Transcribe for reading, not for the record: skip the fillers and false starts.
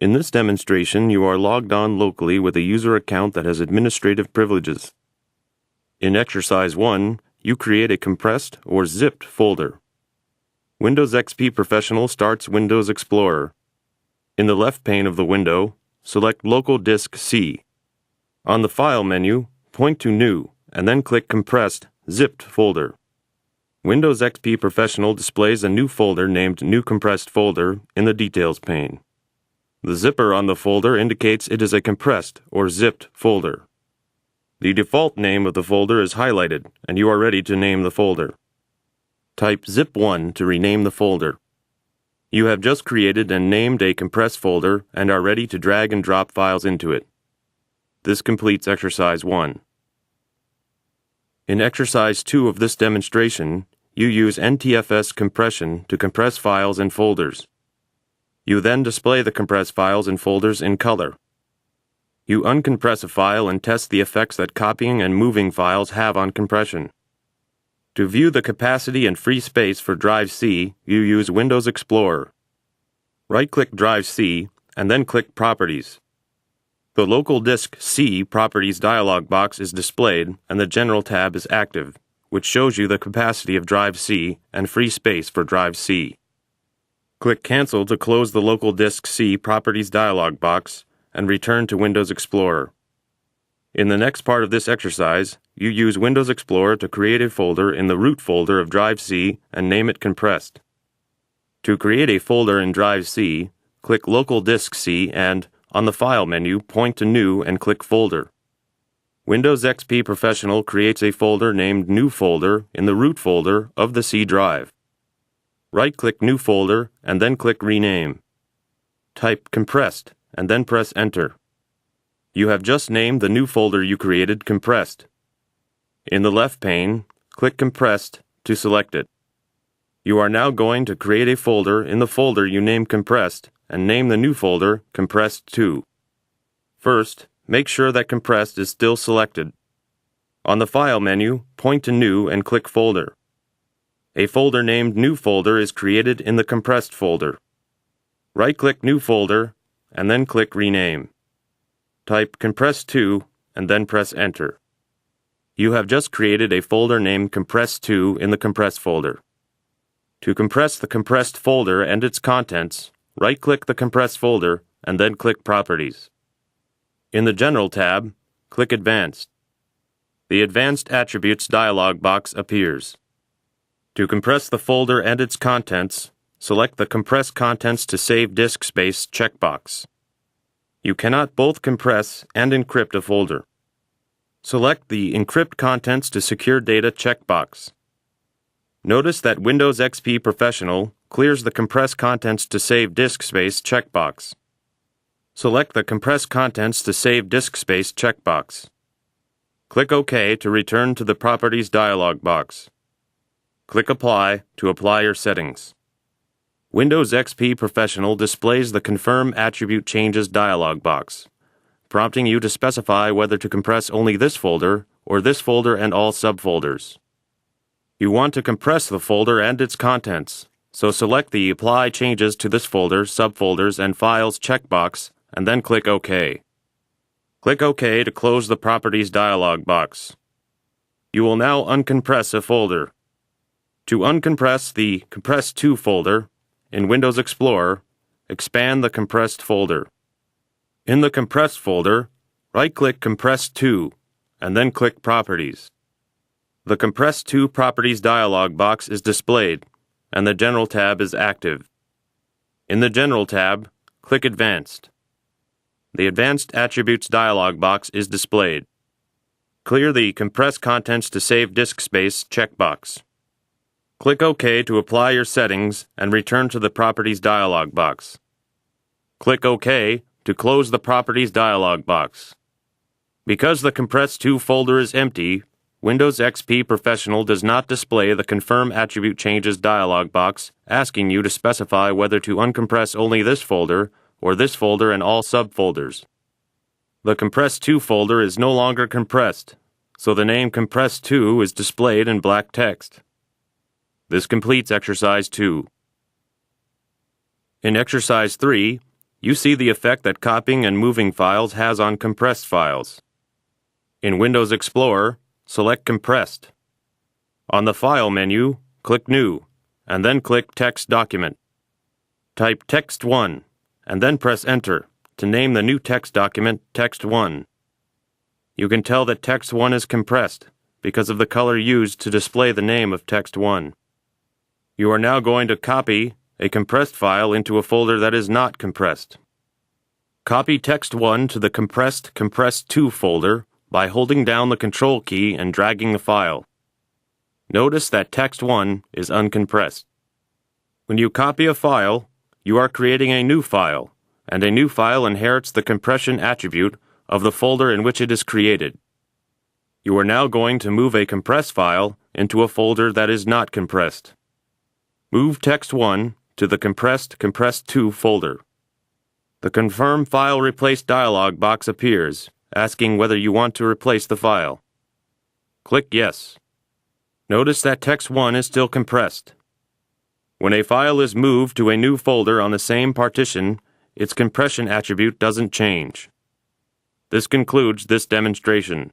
In this demonstration, you are logged on locally with a user account that has administrative privileges. In Exercise 1, you create a compressed or zipped folder. Windows XP Professional starts Windows Explorer. In the left pane of the window, select Local Disk C. On the File menu, point to New, and then click Compressed, Zipped Folder. Windows XP Professional displays a new folder named New Compressed Folder in the Details pane. The zipper on the folder indicates it is a compressed or zipped folder. The default name of the folder is highlighted, and you are ready to name the folder. Type zip1 to rename the folder. You have just created and named a compressed folder and are ready to drag and drop files into it. This completes Exercise 1. In Exercise 2 of this demonstration, you use NTFS compression to compress files and folders. You then display the compressed files and folders in color. You uncompress a file and test the effects that copying and moving files have on compression. To view the capacity and free space for Drive C, you use Windows Explorer. Right-click Drive C and then click Properties. The Local Disk C Properties dialog box is displayed and the General tab is active, which shows you the capacity of Drive C and free space for Drive C. Click Cancel to close the Local Disk C Properties dialog box and return to Windows Explorer. In the next part of this exercise, you use Windows Explorer to create a folder in the root folder of Drive C and name it Compressed. To create a folder in Drive C, click Local Disk C and, on the File menu, point to New and click Folder. Windows XP Professional creates a folder named New Folder in the root folder of the C drive. Right-click New Folder and then click Rename. Type Compressed and then press Enter. You have just named the new folder you created Compressed. In the left pane, click Compressed to select it. You are now going to create a folder in the folder you named Compressed and name the new folder Compressed 2. First, make sure that Compressed is still selected. On the File menu, point to New and click Folder. A folder named New Folder is created in the Compressed folder. Right-click New Folder and then click Rename. Type Compressed 2 and then press Enter. You have just created a folder named Compressed 2 in the Compressed folder. To compress the compressed folder and its contents, right-click the compressed folder and then click Properties. In the General tab, click Advanced. The Advanced Attributes dialog box appears. To compress the folder and its contents, select the Compress Contents to Save Disk Space checkbox. You cannot both compress and encrypt a folder. Select the Encrypt Contents to Secure Data checkbox. Notice that Windows XP Professional clears the Compress Contents to Save Disk Space checkbox. Select the Compress Contents to Save Disk Space checkbox. Click OK to return to the Properties dialog box. Click Apply to apply your settings. Windows XP Professional displays the Confirm Attribute Changes dialog box, prompting you to specify whether to compress only this folder or this folder and all subfolders. You want to compress the folder and its contents, so select the Apply Changes to this folder, subfolders, and files checkbox and then click OK. Click OK to close the Properties dialog box. You will now uncompress a folder. To uncompress the Compressed 2 folder, in Windows Explorer, expand the Compressed folder. In the Compressed folder, right-click Compressed 2, and then click Properties. The Compressed 2 Properties dialog box is displayed, and the General tab is active. In the General tab, click Advanced. The Advanced Attributes dialog box is displayed. Clear the Compress Contents to Save Disk Space checkbox. Click OK to apply your settings and return to the Properties dialog box. Click OK to close the Properties dialog box. Because the Compressed 2 folder is empty, Windows XP Professional does not display the Confirm Attribute Changes dialog box asking you to specify whether to uncompress only this folder or this folder and all subfolders. The Compressed 2 folder is no longer compressed, so the name Compressed 2 is displayed in black text. This completes Exercise 2. In Exercise 3, you see the effect that copying and moving files has on compressed files. In Windows Explorer, select Compressed. On the File menu, click New, and then click Text Document. Type Text1, and then press Enter to name the new text document Text1. You can tell that Text1 is compressed because of the color used to display the name of Text1. You are now going to copy a compressed file into a folder that is not compressed. Copy Text1 to the Compressed2 folder by holding down the Control key and dragging the file. Notice that Text1 is uncompressed. When you copy a file, you are creating a new file, and a new file inherits the compression attribute of the folder in which it is created. You are now going to move a compressed file into a folder that is not compressed. Move Text1 to the Compressed2 folder. The Confirm File Replace dialog box appears, asking whether you want to replace the file. Click Yes. Notice that Text1 is still compressed. When a file is moved to a new folder on the same partition, its compression attribute doesn't change. This concludes this demonstration.